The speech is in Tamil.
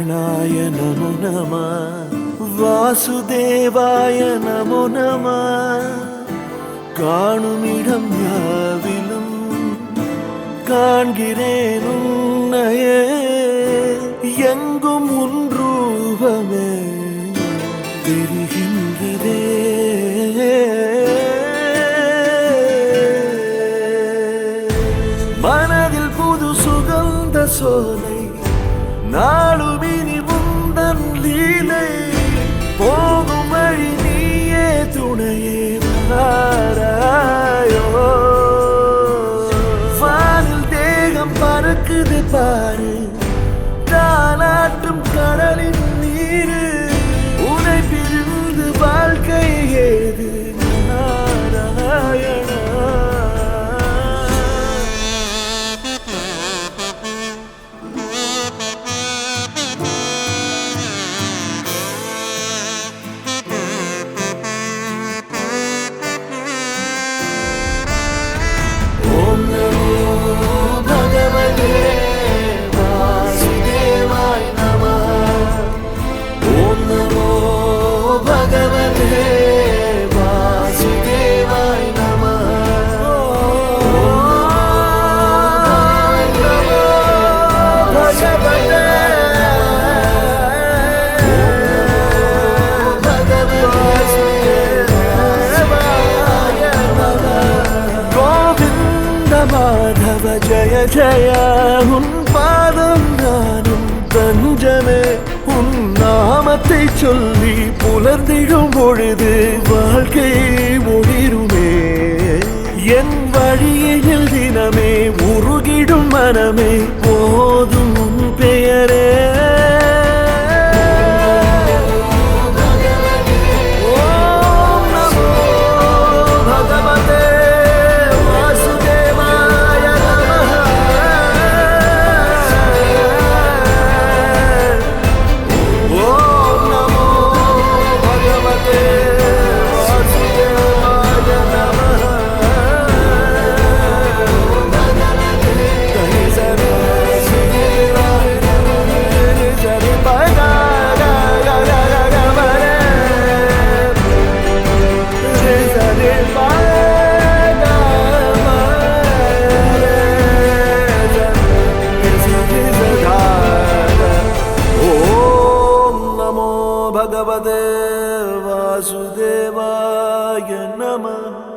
நாராயணாய நமோ நமः வாசுதேவாய நமோ நமः காணுமிடம் யாவிலும் காண்கிறேன் உன்னையே எங்கும் உன் ரூபமே தெரிகின்றதே மனதில் புது சுகந்த சோலை நாளும் இனி உந்தன் லீலை போகும் வழி நீயே துணையே வாராயோ வானில் தேகம் பறக்குது பாரு தாலாட்டும் கடலின் நீரு உனை பிரிந்து வாழ்க்கை ஏது நாராயணா மாதவ ஜய ஜய உன் பாதம் நானும் தஞ்சமே உன் நாமத்தை சொல்லி புலர்ந்திடும் பொழுது வாழ்க்கை ஒளிருமே என் வழியில் தினமே உருகிடும் மனமே போதும் உன் பெயரே भगवते वासुदेवाय नमः।